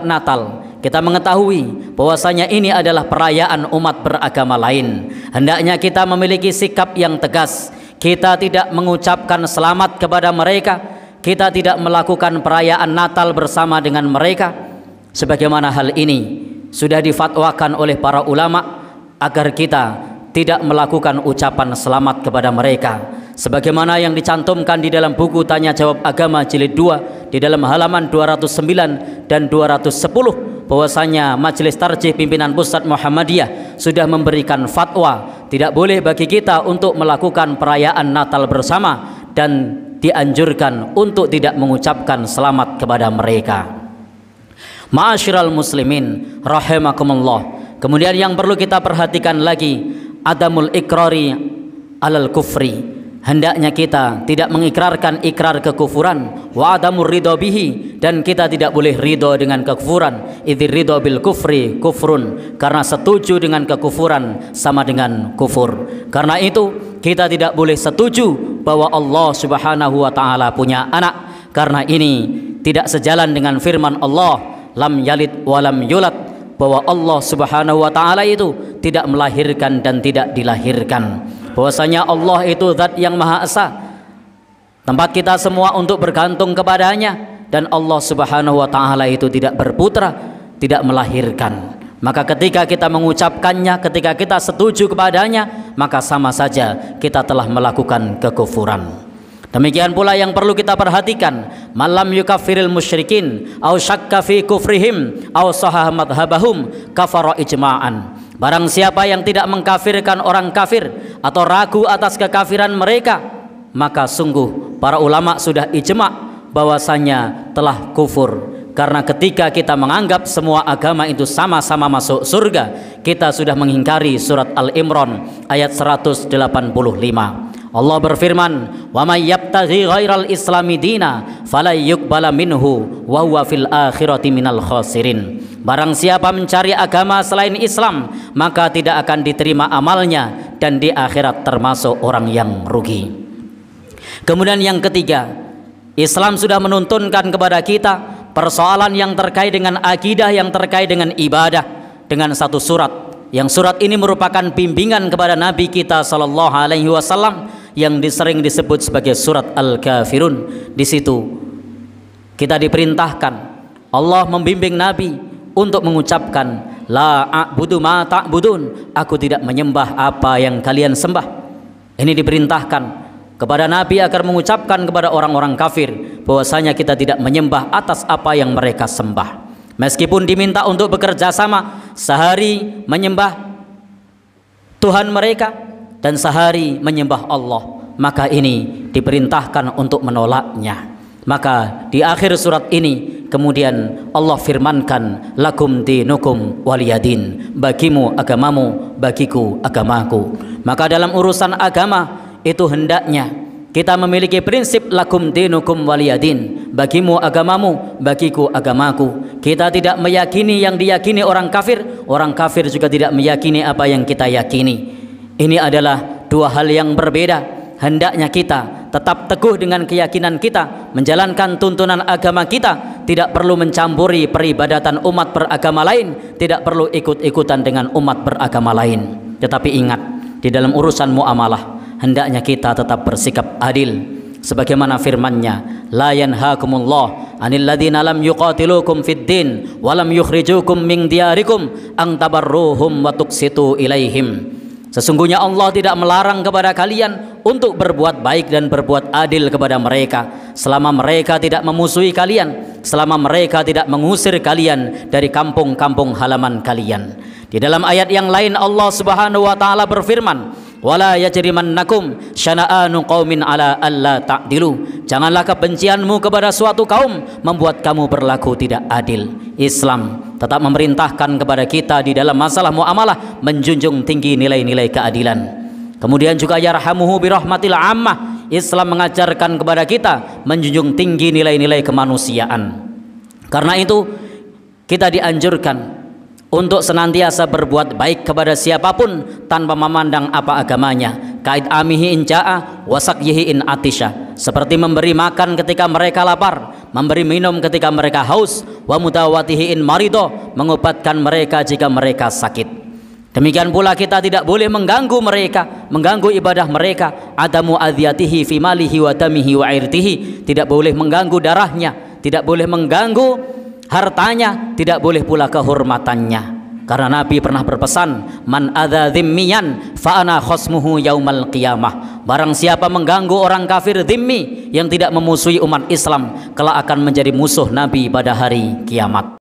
Natal, kita mengetahui bahwasanya ini adalah perayaan umat beragama lain. Hendaknya kita memiliki sikap yang tegas. Kita tidak mengucapkan selamat kepada mereka, kita tidak melakukan perayaan Natal bersama dengan mereka, sebagaimana hal ini sudah difatwakan oleh para ulama agar kita tidak melakukan ucapan selamat kepada mereka, sebagaimana yang dicantumkan di dalam buku Tanya Jawab Agama jilid 2 di dalam halaman 209 dan 210, bahwasanya Majelis Tarjih Pimpinan Pusat Muhammadiyah sudah memberikan fatwa tidak boleh bagi kita untuk melakukan perayaan Natal bersama dan dianjurkan untuk tidak mengucapkan selamat kepada mereka. Ma'asyiral muslimin rahimakumullah. Kemudian yang perlu kita perhatikan lagi, adamul ikrari alal kufri. Hendaknya kita tidak mengikrarkan ikrar kekufuran, wa adamur ridho bihi, dan kita tidak boleh ridho dengan kekufuran. Idzir ridho bil kufri kufrun, karena setuju dengan kekufuran sama dengan kufur. Karena itu kita tidak boleh setuju bahwa Allah Subhanahu wa taala punya anak, karena ini tidak sejalan dengan firman Allah, lam yalid walam yulad, bahwa Allah Subhanahu wa taala itu tidak melahirkan dan tidak dilahirkan. Bahwasanya Allah itu zat yang Maha Esa, tempat kita semua untuk bergantung kepadanya, dan Allah Subhanahu wa taala itu tidak berputra, tidak melahirkan. Maka ketika kita mengucapkannya, ketika kita setuju kepadanya, maka sama saja kita telah melakukan kekufuran. Demikian pula yang perlu kita perhatikan, malam yukaffiril musyrikin au syakka fi kufrihim au sahah madhabahum kafara ijma'an. Barang siapa yang tidak mengkafirkan orang kafir atau ragu atas kekafiran mereka, maka sungguh para ulama sudah ijma' bahwasanya telah kufur. Karena ketika kita menganggap semua agama itu sama-sama masuk surga, kita sudah mengingkari surat Al-Imran ayat 185. Allah berfirman, "Wa may yabtaghi ghairal islami dina fala yuqbala minhu wa huwa fil akhirati minal khasirin." Barang siapa mencari agama selain Islam, maka tidak akan diterima amalnya dan di akhirat termasuk orang yang rugi. Kemudian yang ketiga, Islam sudah menuntunkan kepada kita persoalan yang terkait dengan akidah, yang terkait dengan ibadah, dengan satu surat. Yang surat ini merupakan bimbingan kepada Nabi kita sallallahu alaihi wasallam yang sering disebut sebagai surat Al-Kafirun. Di situ kita diperintahkan, Allah membimbing Nabi untuk mengucapkan la a'budu ma ta'budun, aku tidak menyembah apa yang kalian sembah. Ini diperintahkan kepada Nabi agar mengucapkan kepada orang-orang kafir bahwasanya kita tidak menyembah atas apa yang mereka sembah. Meskipun diminta untuk bekerja sama, sehari menyembah Tuhan mereka dan sehari menyembah Allah, maka ini diperintahkan untuk menolaknya. Maka di akhir surat ini kemudian Allah firmankan, lakum dinukum waliyadin, bagimu agamamu, bagiku agamaku. Maka dalam urusan agama itu hendaknya kita memiliki prinsip lakum dinukum waliyadin, bagimu agamamu, bagiku agamaku. Kita tidak meyakini yang diyakini orang kafir, orang kafir juga tidak meyakini apa yang kita yakini. Ini adalah dua hal yang berbeda. Hendaknya kita tetap teguh dengan keyakinan kita, menjalankan tuntunan agama kita, tidak perlu mencampuri peribadatan umat beragama lain, tidak perlu ikut-ikutan dengan umat beragama lain. Tetapi ingat, di dalam urusan muamalah hendaknya kita tetap bersikap adil, sebagaimana firman-Nya, la yanhaakumullah 'anil ladzina lam yuqatilukum fid din wa lam yukhrijukum min diyarikum an tabarruhum wa tuqsitu ilaihim. Sesungguhnya Allah tidak melarang kepada kalian untuk berbuat baik dan berbuat adil kepada mereka selama mereka tidak memusuhi kalian, selama mereka tidak mengusir kalian dari kampung-kampung halaman kalian. Di dalam ayat yang lain Allah Subhanahu wa taala berfirman, wala yajrimannakum syana'anu qaumin ala alla ta'dilu. Janganlah kebencianmu kepada suatu kaum membuat kamu berlaku tidak adil. Islam tetap memerintahkan kepada kita di dalam masalah muamalah menjunjung tinggi nilai-nilai keadilan. Kemudian juga yarhamuhu birahmatil ammah, Islam mengajarkan kepada kita menjunjung tinggi nilai-nilai kemanusiaan. Karena itu kita dianjurkan untuk senantiasa berbuat baik kepada siapapun tanpa memandang apa agamanya. Kait amihi in ja'a wasaqyihi in atisha. seperti memberi makan ketika mereka lapar, memberi minum ketika mereka haus, wa mudawatihi in marido, mengobatkan mereka jika mereka sakit. Demikian pula kita tidak boleh mengganggu mereka, mengganggu ibadah mereka. Adamu adhiyatihi fi malihi wa damihi wa irtihi, tidak boleh mengganggu darahnya, tidak boleh mengganggu hartanya, tidak boleh pula kehormatannya. Karena Nabi pernah berpesan, man adza dhimmiyan fa ana khasmuhu yaumal qiyamah. Barang siapa mengganggu orang kafir dhimmi yang tidak memusuhi umat Islam, kelak akan menjadi musuh Nabi pada hari kiamat.